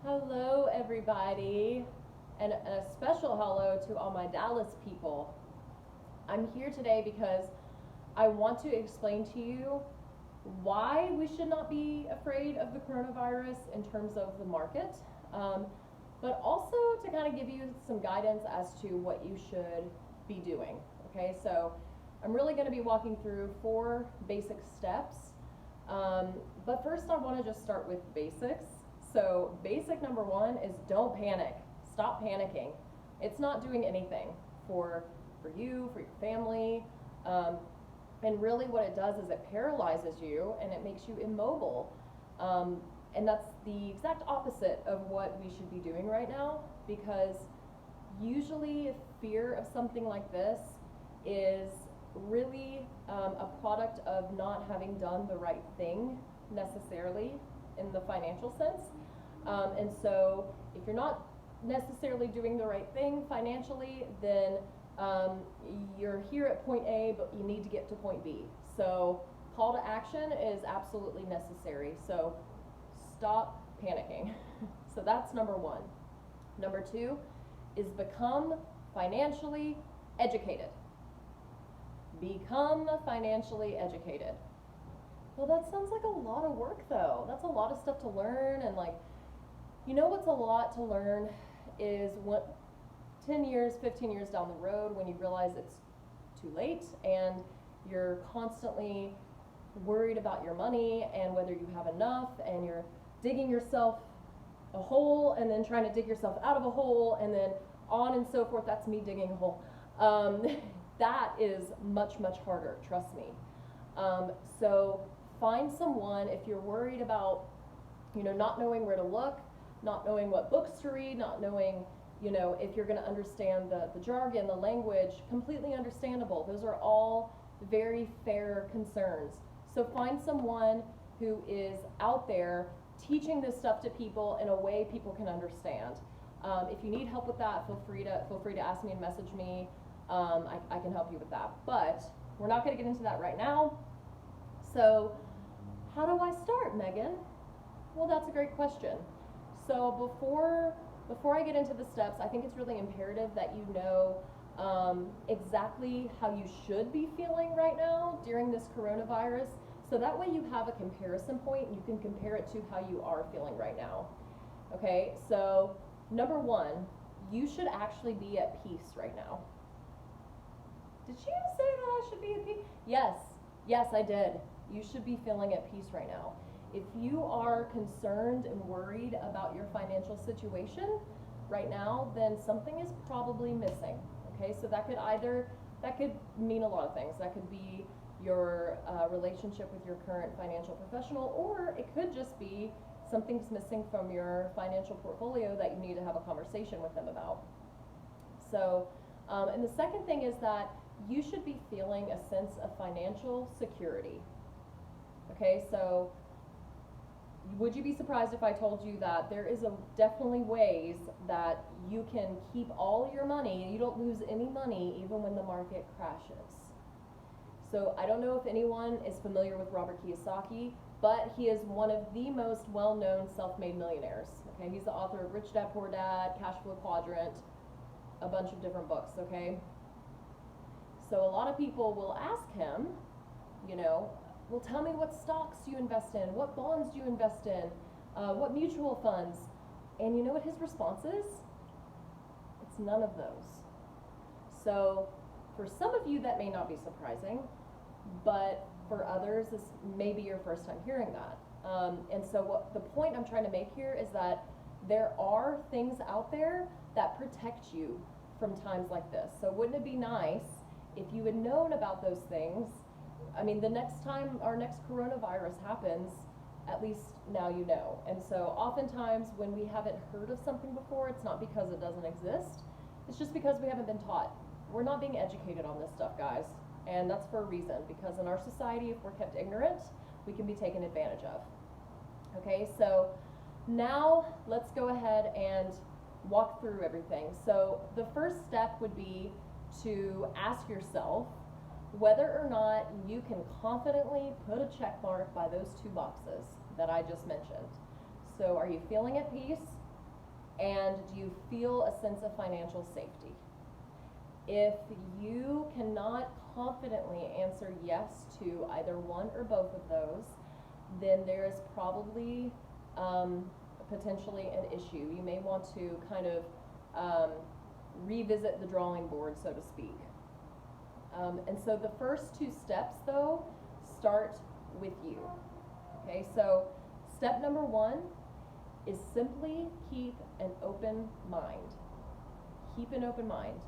Hello, everybody, and a special hello to all my Dallas people. I'm here today because I want to explain to you why we should not be afraid of the coronavirus in terms of the market, um, but also to kind of give you some guidance as to what you should be doing. Okay, so I'm really going to be walking through 4 basic steps. Um, but first, I want to just start with basics. So, basic number one is don't panic. Stop panicking. It's not doing anything for you, for your family. Um, and really, what it does is it paralyzes you and it makes you immobile. Um, and that's the exact opposite of what we should be doing right now, because usually fear of something like this is really a product of not having done the right thing necessarily in the financial sense. And so if you're not necessarily doing the right thing financially, then you're here at point A, but you need to get to point B. So call to action is absolutely necessary. So stop panicking. So that's number one. Number two is become financially educated. Become financially educated. Well, that sounds like a lot of work, though. That's a lot of stuff to learn, and what's a lot to learn is what 10 years, 15 years down the road when you realize it's too late and you're constantly worried about your money and whether you have enough, and you're digging yourself a hole and then trying to dig yourself out of a hole, and then on and so forth. That's me digging a hole. That is much, much harder, trust me. So find someone, if you're worried about, not knowing where to look, not knowing what books to read, not knowing, if you're going to understand the jargon, the language, completely understandable. Those are all very fair concerns. So find someone who is out there teaching this stuff to people in a way people can understand. If you need help with that, feel free to ask me and message me. I can help you with that. But we're not going to get into that right now. So how do I start, Megan? Well, that's a great question. So before I get into the steps, I think it's really imperative that you know exactly how you should be feeling right now during this coronavirus. So that way you have a comparison point. You can compare it to how you are feeling right now. Okay, so number one, you should actually be at peace right now. Did you say that I should be at peace? Yes, I did. You should be feeling at peace right now. If you are concerned and worried about your financial situation right now, then something is probably missing. Okay, so that could mean a lot of things. That could be your relationship with your current financial professional, or it could just be something's missing from your financial portfolio that you need to have a conversation with them about. So, and the second thing is that you should be feeling a sense of financial security. Okay, so would you be surprised if I told you that there is definitely ways that you can keep all your money and you don't lose any money even when the market crashes? So I don't know if anyone is familiar with Robert Kiyosaki, but he is one of the most well-known self-made millionaires. Okay, he's the author of Rich Dad Poor Dad, Cash Flow Quadrant, a bunch of different books. Okay, so a lot of people will ask him, well, tell me what stocks do you invest in, what bonds do you invest in, what mutual funds, and you know what his response is? It's none of those. So for some of you that may not be surprising, but for others this may be your first time hearing that. And so what the point I'm trying to make here is that there are things out there that protect you from times like this. So wouldn't it be nice if you had known about those things? I mean, the next time our next coronavirus happens, at least now you know. And so oftentimes when we haven't heard of something before, it's not because it doesn't exist. It's just because we haven't been taught. We're not being educated on this stuff, guys. And that's for a reason, because in our society, if we're kept ignorant, we can be taken advantage of. Okay, so now let's go ahead and walk through everything. So the first step would be to ask yourself whether or not you can confidently put a check mark by those 2 boxes that I just mentioned. So are you feeling at peace? And do you feel a sense of financial safety? If you cannot confidently answer yes to either one or both of those, then there is probably potentially an issue. You may want to kind of revisit the drawing board, so to speak. And so the first two steps, though, start with you. Okay, so step number one is simply keep an open mind. Keep an open mind.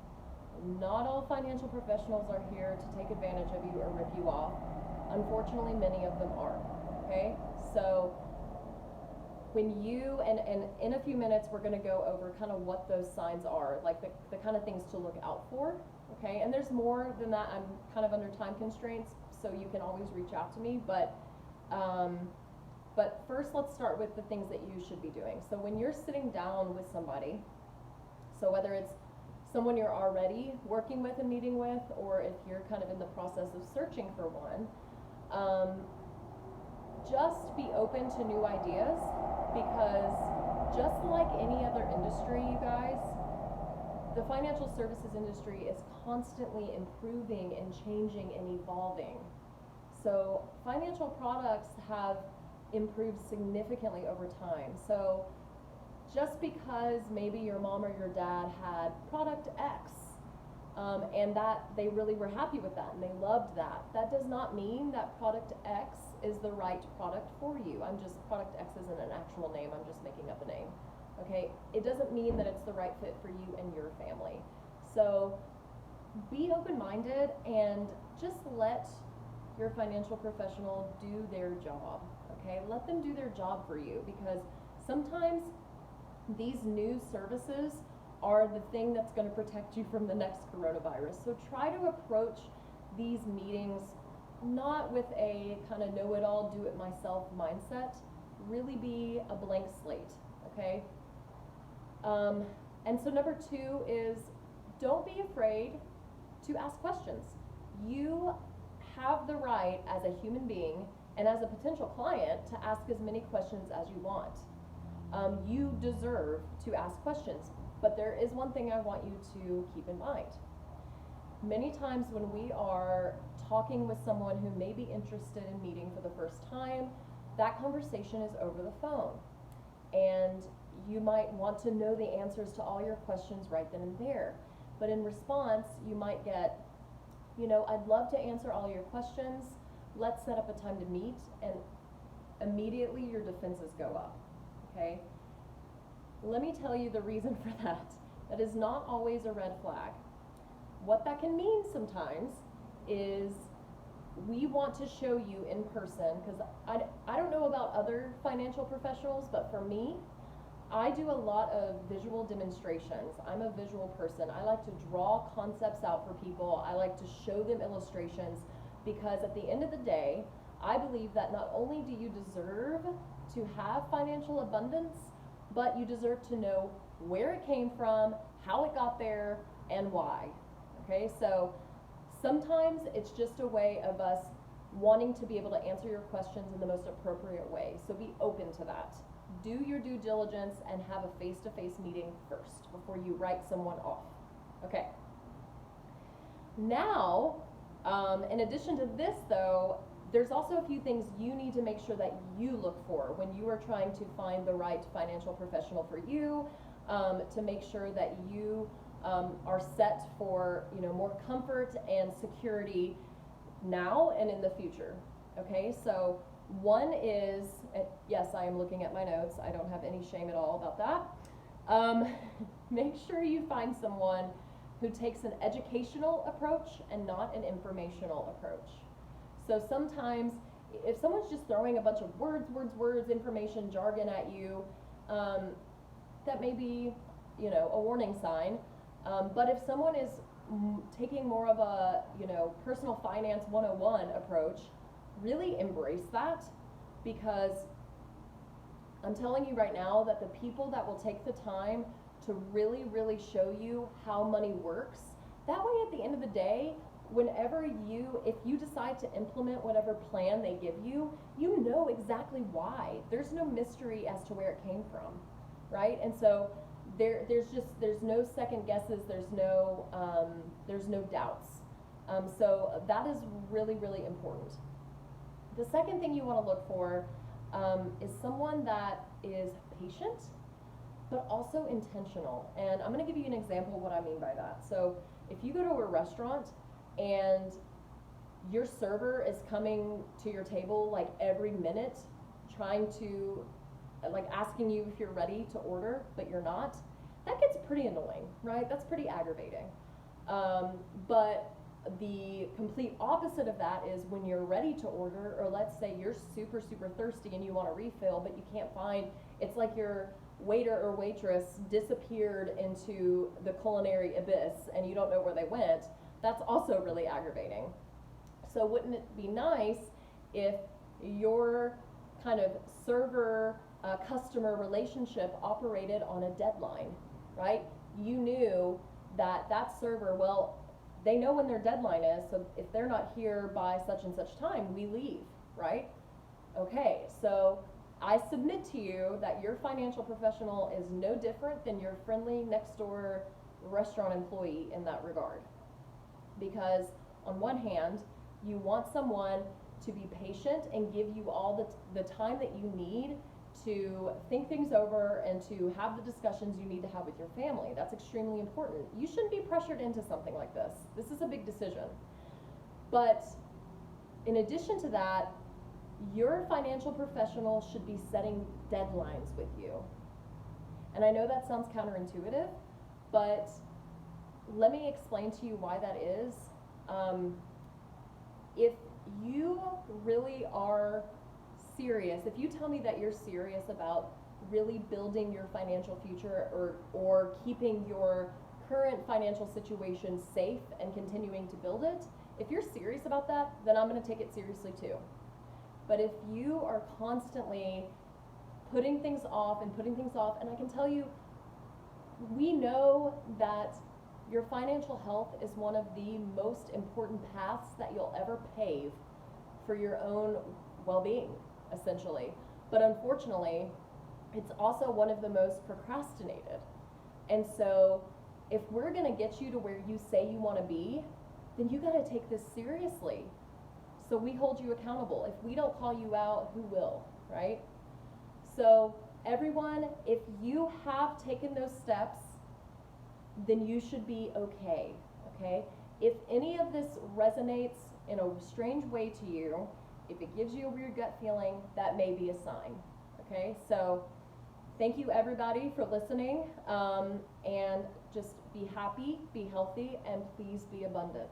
Not all financial professionals are here to take advantage of you or rip you off. Unfortunately, many of them are. Okay, so when you, and in a few minutes we're going to go over kind of what those signs are, like the kind of things to look out for. Okay, and there's more than that. I'm kind of under time constraints, so you can always reach out to me, but first let's start with the things that you should be doing. So when you're sitting down with somebody, so whether it's someone you're already working with and meeting with, or if you're kind of in the process of searching for one, just be open to new ideas, because just like any other industry, you guys, the financial services industry is constantly improving and changing and evolving. So financial products have improved significantly over time. So just because maybe your mom or your dad had product X, and that they really were happy with that and they loved that, that does not mean that product X is the right product for you. Product X isn't an actual name, I'm just making up a name. Okay, it doesn't mean that it's the right fit for you and your family. So be open-minded and just let your financial professional do their job. Okay, let them do their job for you, because sometimes these new services are the thing that's going to protect you from the next coronavirus. So try to approach these meetings not with a kind of know-it-all, do-it-myself mindset. Really be a blank slate, okay? And so number two is, don't be afraid to ask questions. You have the right as a human being and as a potential client to ask as many questions as you want. You deserve to ask questions, but there is one thing I want you to keep in mind. Many times when we are talking with someone who may be interested in meeting for the first time, that conversation is over the phone. And you might want to know the answers to all your questions right then and there. But in response, you might get, I'd love to answer all your questions. Let's set up a time to meet. And immediately your defenses go up, okay? Let me tell you the reason for that. That is not always a red flag. What that can mean sometimes is we want to show you in person, because I don't know about other financial professionals, but for me, I do a lot of visual demonstrations. I'm a visual person. I like to draw concepts out for people. I like to show them illustrations, because at the end of the day, I believe that not only do you deserve to have financial abundance, but you deserve to know where it came from, how it got there, and why. Okay, so sometimes it's just a way of us wanting to be able to answer your questions in the most appropriate way. So be open to that. Do your due diligence and have a face-to-face meeting first before you write someone off. Okay. Now, in addition to this though, there's also a few things you need to make sure that you look for when you are trying to find the right financial professional for you, to make sure that you are set for more comfort and security now and in the future. Okay, so one is, yes, I am looking at my notes. I don't have any shame at all about that. Make sure you find someone who takes an educational approach and not an informational approach. So sometimes if someone's just throwing a bunch of words, information, jargon at you, that may be, a warning sign. But if someone is taking more of a, personal finance 101 approach, really embrace that, because I'm telling you right now that the people that will take the time to really, really show you how money works, that way at the end of the day, if you decide to implement whatever plan they give you, you know exactly why. There's no mystery as to where it came from, right? And so there's no second guesses, there's no doubts. So that is really, really important. The second thing you want to look for is someone that is patient, but also intentional. And I'm going to give you an example of what I mean by that. So if you go to a restaurant and your server is coming to your table like every minute, trying to, like, asking you if you're ready to order, but you're not, that gets pretty annoying, right? That's pretty aggravating. But the complete opposite of that is when you're ready to order, or let's say you're super, super thirsty and you want a refill, but you can't find, it's like your waiter or waitress disappeared into the culinary abyss and you don't know where they went. That's also really aggravating. So wouldn't it be nice if your kind of server customer relationship operated on a deadline, right? You knew that that server, well, they know when their deadline is, so if they're not here by such and such time, we leave, right? Okay, so I submit to you that your financial professional is no different than your friendly next door restaurant employee in that regard. Because on one hand, you want someone to be patient and give you all the time that you need to think things over and to have the discussions you need to have with your family. That's extremely important. You shouldn't be pressured into something like this. This is a big decision. But in addition to that, your financial professional should be setting deadlines with you. And I know that sounds counterintuitive, but let me explain to you why that is. If you really are serious, if you tell me that you're serious about really building your financial future, or keeping your current financial situation safe and continuing to build it, if you're serious about that, then I'm going to take it seriously too. But if you are constantly putting things off, and I can tell you, we know that your financial health is one of the most important paths that you'll ever pave for your own well-being, essentially. But unfortunately, it's also one of the most procrastinated. And so if we're going to get you to where you say you want to be, then you got to take this seriously. So we hold you accountable. If we don't call you out, who will, right? So everyone, if you have taken those steps, then you should be okay, okay? If any of this resonates in a strange way to you, if it gives you a weird gut feeling, that may be a sign, okay? So thank you everybody for listening, and just be happy, be healthy, and please be abundant.